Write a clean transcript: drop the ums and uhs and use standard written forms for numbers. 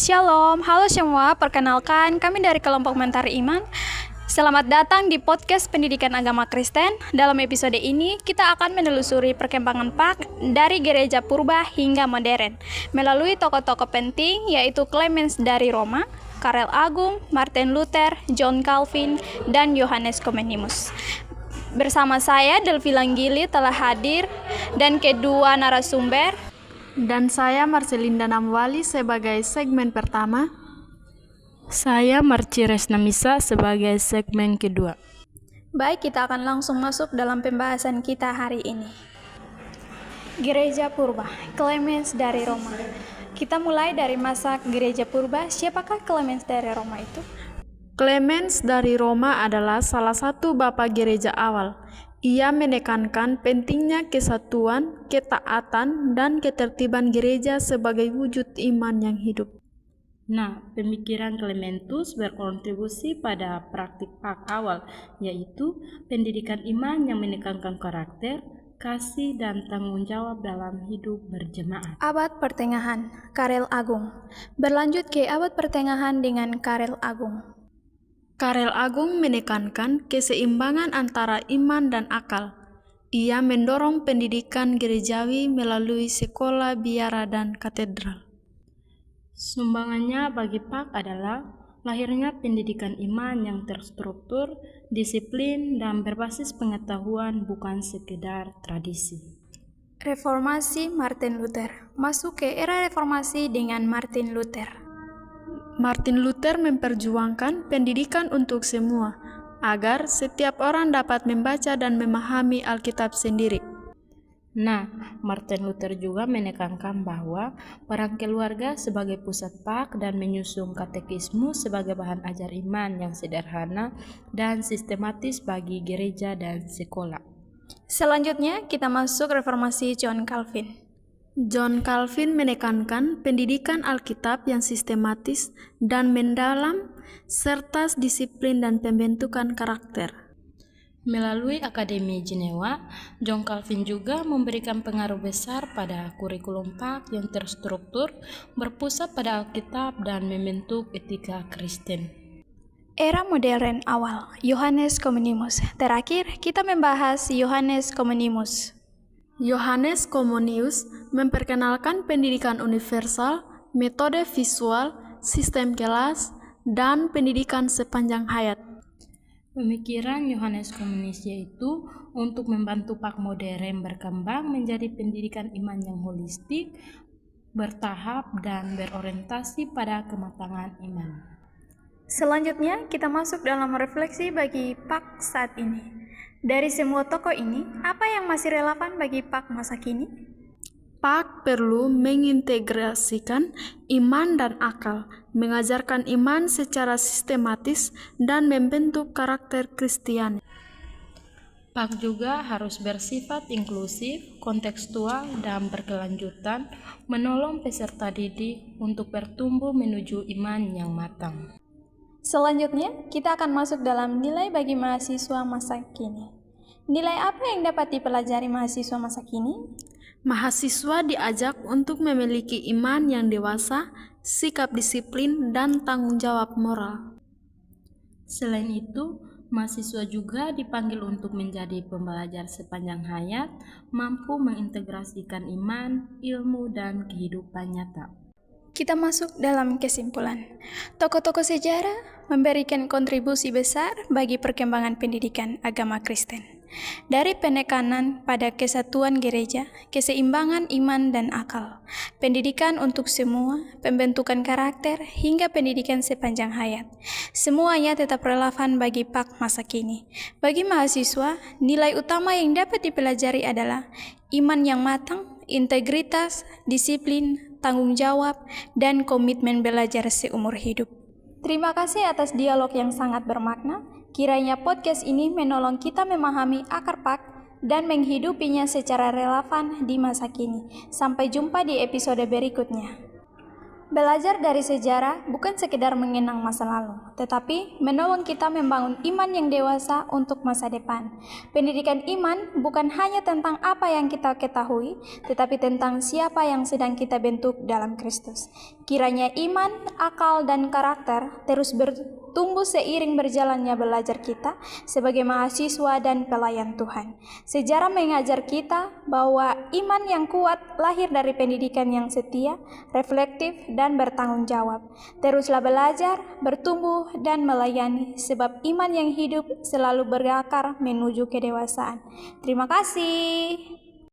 Shalom, halo semua, perkenalkan kami dari kelompok Mentari Iman. Selamat datang di podcast Pendidikan Agama Kristen. Dalam episode ini, kita akan menelusuri perkembangan PAK dari gereja purba hingga modern melalui tokoh-tokoh penting yaitu Clemens dari Roma, Karel Agung, Martin Luther, John Calvin, dan Yohanes Comenius. Bersama saya, Delvi Langgili telah hadir dan kedua narasumber. Dan saya Marcelinda Namwali sebagai segmen pertama. Saya Marci Resnamisa sebagai segmen kedua. Baik, kita akan langsung masuk dalam pembahasan kita hari ini. Gereja Purba, Clemens dari Roma. Kita mulai dari masa gereja purba. Siapakah Clemens dari Roma itu? Clemens dari Roma adalah salah satu bapak gereja awal. Ia menekankan pentingnya kesatuan, ketaatan, dan ketertiban gereja sebagai wujud iman yang hidup. Nah, pemikiran Clementus berkontribusi pada praktik PAK awal, yaitu pendidikan iman yang menekankan karakter, kasih, dan tanggung jawab dalam hidup berjemaat. Abad Pertengahan, Karel Agung. Berlanjut ke abad pertengahan dengan Karel Agung. Karel Agung menekankan keseimbangan antara iman dan akal. Ia mendorong pendidikan gerejawi melalui sekolah, biara, dan katedral. Sumbangannya bagi PAK adalah lahirnya pendidikan iman yang terstruktur, disiplin, dan berbasis pengetahuan bukan sekedar tradisi. Reformasi Martin Luther. Masuk ke era reformasi dengan Martin Luther. Martin Luther memperjuangkan pendidikan untuk semua, agar setiap orang dapat membaca dan memahami Alkitab sendiri. Nah, Martin Luther juga menekankan bahwa peran keluarga sebagai pusat PAK dan menyusun katekisme sebagai bahan ajar iman yang sederhana dan sistematis bagi gereja dan sekolah. Selanjutnya, kita masuk reformasi John Calvin. John Calvin menekankan pendidikan Alkitab yang sistematis dan mendalam, serta disiplin dan pembentukan karakter. Melalui Akademi Jenewa, John Calvin juga memberikan pengaruh besar pada kurikulum PAK yang terstruktur, berpusat pada Alkitab dan membentuk etika Kristen. Era modern awal, Yohanes Comenius. Terakhir, kita membahas Yohanes Comenius. Yohanes Comenius memperkenalkan pendidikan universal, metode visual, sistem kelas, dan pendidikan sepanjang hayat. Pemikiran Yohanes Comenius yaitu untuk membantu PAK modern berkembang menjadi pendidikan iman yang holistik, bertahap, dan berorientasi pada kematangan iman. Selanjutnya, kita masuk dalam refleksi bagi PAK saat ini. Dari semua tokoh ini, apa yang masih relevan bagi PAK masa kini? PAK perlu mengintegrasikan iman dan akal, mengajarkan iman secara sistematis, dan membentuk karakter Kristiani. PAK juga harus bersifat inklusif, kontekstual, dan berkelanjutan, menolong peserta didik untuk bertumbuh menuju iman yang matang. Selanjutnya, kita akan masuk dalam nilai bagi mahasiswa masa kini. Nilai apa yang dapat dipelajari mahasiswa masa kini? Mahasiswa diajak untuk memiliki iman yang dewasa, sikap disiplin, dan tanggung jawab moral. Selain itu, mahasiswa juga dipanggil untuk menjadi pembelajar sepanjang hayat, mampu mengintegrasikan iman, ilmu, dan kehidupan nyata. Kita masuk dalam kesimpulan. Tokoh-tokoh sejarah memberikan kontribusi besar bagi perkembangan pendidikan agama Kristen. Dari penekanan pada kesatuan gereja, keseimbangan iman dan akal, pendidikan untuk semua, pembentukan karakter, hingga pendidikan sepanjang hayat. Semuanya tetap relevan bagi PAK masa kini. Bagi mahasiswa, nilai utama yang dapat dipelajari adalah iman yang matang, integritas, disiplin, tanggung jawab, dan komitmen belajar seumur hidup. Terima kasih atas dialog yang sangat bermakna. Kiranya podcast ini menolong kita memahami akar PAK dan menghidupinya secara relevan di masa kini. Sampai jumpa di episode berikutnya. Belajar dari sejarah bukan sekedar mengenang masa lalu, tetapi menolong kita membangun iman yang dewasa untuk masa depan. Pendidikan iman bukan hanya tentang apa yang kita ketahui, tetapi tentang siapa yang sedang kita bentuk dalam Kristus. Kiranya iman, akal, dan karakter terus bertumbuh seiring berjalannya belajar kita sebagai mahasiswa dan pelayan Tuhan. Sejarah mengajar kita bahwa iman yang kuat lahir dari pendidikan yang setia, reflektif, dan bertanggung jawab. Teruslah belajar, bertumbuh, dan melayani, sebab iman yang hidup selalu berakar menuju kedewasaan. Terima kasih.